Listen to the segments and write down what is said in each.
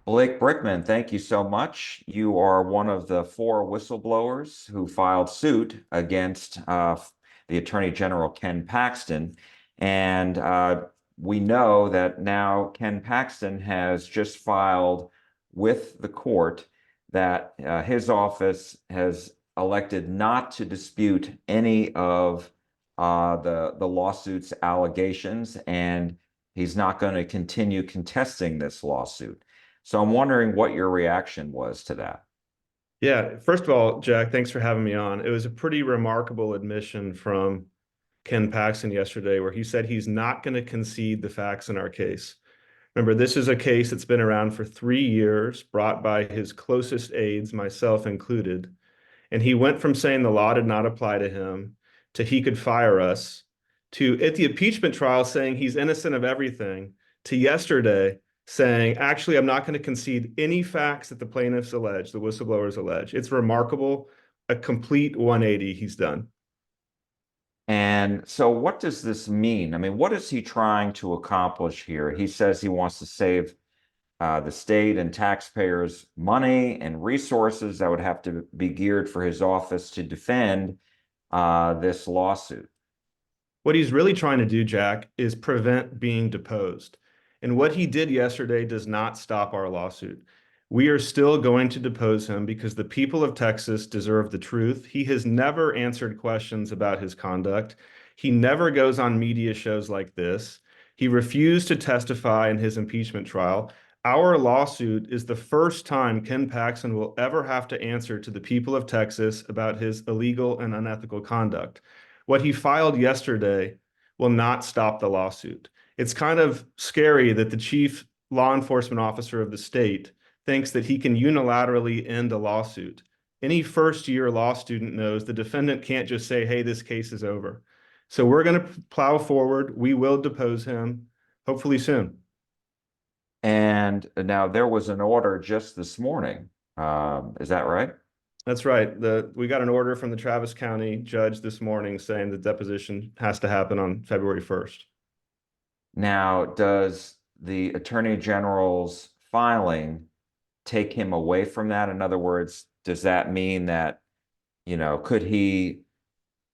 Blake Brickman, thank you so much. You are one of the four whistleblowers who filed suit against the Attorney General Ken Paxton. And we know that now Ken Paxton has just filed with the court that his office has elected not to dispute any of the lawsuit's allegations, and he's not going to continue contesting this lawsuit. So I'm wondering what your reaction was to that. Yeah, first of all, Jack, thanks for having me on. It was a pretty remarkable admission from Ken Paxton yesterday, where he said he's not going to concede the facts in our case. Remember, this is a case that's been around for 3 years, brought by his closest aides, myself included. And he went from saying the law did not apply to him to he could fire us to at the impeachment trial saying he's innocent of everything to yesterday saying, actually, I'm not going to concede any facts that the plaintiffs allege, the whistleblowers allege. It's remarkable, a complete 180 he's done. And so what does this mean? I mean, what is he trying to accomplish here? He says he wants to save the state and taxpayers money and resources that would have to be geared for his office to defend this lawsuit. What he's really trying to do, Jack, is prevent being deposed. And what he did yesterday does not stop our lawsuit. We are still going to depose him because the people of Texas deserve the truth. He has never answered questions about his conduct. He never goes on media shows like this. He refused to testify in his impeachment trial. Our lawsuit is the first time Ken Paxton will ever have to answer to the people of Texas about his illegal and unethical conduct. What he filed yesterday will not stop the lawsuit. It's kind of scary that the chief law enforcement officer of the state thinks that he can unilaterally end a lawsuit. Any first-year law student knows the defendant can't just say, hey, this case is over. So we're going to plow forward. We will depose him, hopefully soon. And now there was an order just this morning. Is that right? That's right. We got an order from the Travis County judge this morning saying the deposition has to happen on February 1st. Now, does the Attorney General's filing take him away from that? In other words, does that mean that, could he,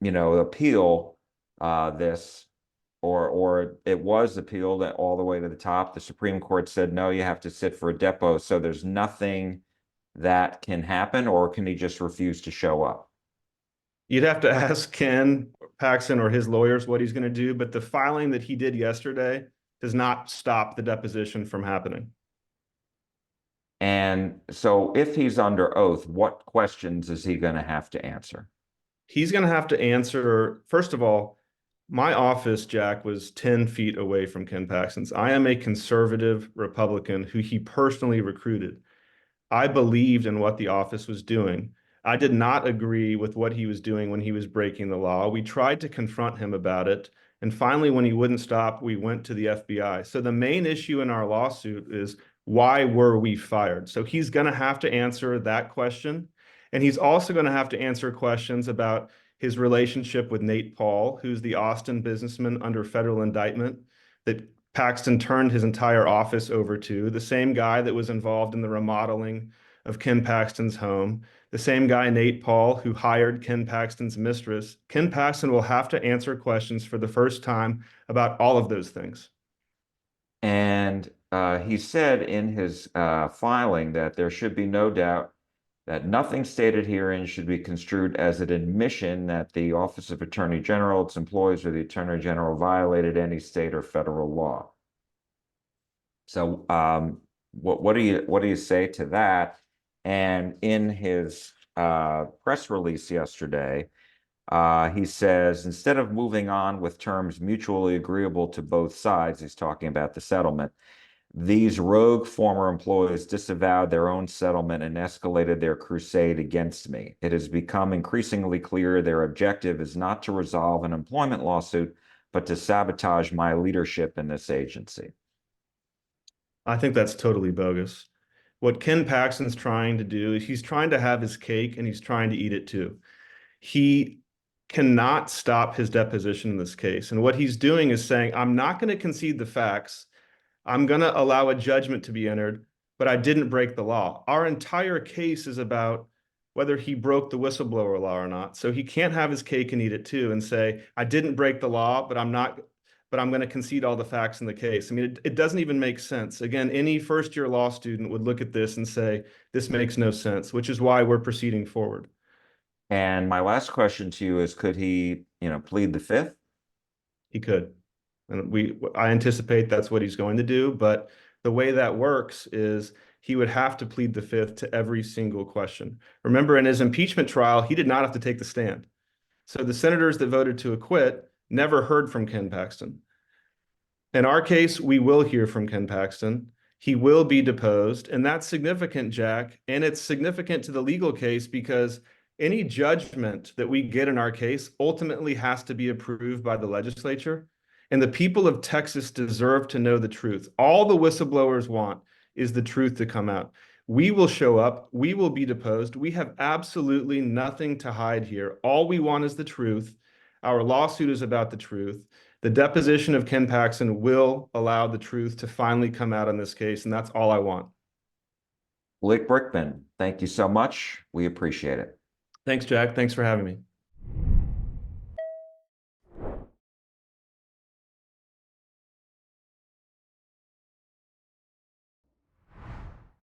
appeal this, or it was appealed all the way to the top? The Supreme Court said, no, you have to sit for a depot. So there's nothing that can happen, or can he just refuse to show up? You'd have to ask Ken Paxton or his lawyers what he's going to do, but the filing that he did yesterday does not stop the deposition from happening. And so if he's under oath, what questions is he going to have to answer? He's going to have to answer, first of all, my office, Jack, was 10 feet away from Ken Paxton's. I am a conservative Republican who he personally recruited. I believed in what the office was doing. I did not agree with what he was doing when he was breaking the law. We tried to confront him about it. And finally, when he wouldn't stop, we went to the FBI. So the main issue in our lawsuit is, why were we fired? So he's going to have to answer that question. And he's also going to have to answer questions about his relationship with Nate Paul, who's the Austin businessman under federal indictment that Paxton turned his entire office over to, the same guy that was involved in the remodeling of Ken Paxton's home, the same guy, Nate Paul, who hired Ken Paxton's mistress. Ken Paxton will have to answer questions for the first time about all of those things. And he said in his filing that there should be no doubt that nothing stated herein should be construed as an admission that the Office of Attorney General, its employees, or the Attorney General violated any state or federal law. So, what do you say to that? And in his press release yesterday, he says, instead of moving on with terms mutually agreeable to both sides, he's talking about the settlement. These rogue former employees disavowed their own settlement and escalated their crusade against me. It has become increasingly clear their objective is not to resolve an employment lawsuit, but to sabotage my leadership in this agency. I think that's totally bogus. What Ken Paxton's trying to do is he's trying to have his cake and he's trying to eat it too. He cannot stop his deposition in this case. And what he's doing is saying, I'm not going to concede the facts. I'm going to allow a judgment to be entered. but I didn't break the law. Our entire case is about whether he broke the whistleblower law or not. So he can't have his cake and eat it too and say, I didn't break the law, but I'm going to concede all the facts in the case. I mean, it doesn't even make sense. Again, any first-year law student would look at this and say, this makes no sense, which is why we're proceeding forward. And my last question to you is, could he, plead the fifth? He could. And I anticipate that's what he's going to do. But the way that works is he would have to plead the fifth to every single question. Remember, in his impeachment trial, he did not have to take the stand. So the senators that voted to acquit never heard from Ken Paxton. In our case, we will hear from Ken Paxton. He will be deposed, and that's significant, Jack. And it's significant to the legal case because any judgment that we get in our case ultimately has to be approved by the legislature. And the people of Texas deserve to know the truth. All the whistleblowers want is the truth to come out. We will show up. We will be deposed. We have absolutely nothing to hide here. All we want is the truth. Our lawsuit is about the truth. The deposition of Ken Paxton will allow the truth to finally come out on this case, and that's all I want. Blake Brickman, thank you so much. We appreciate it. Thanks, Jack. Thanks for having me.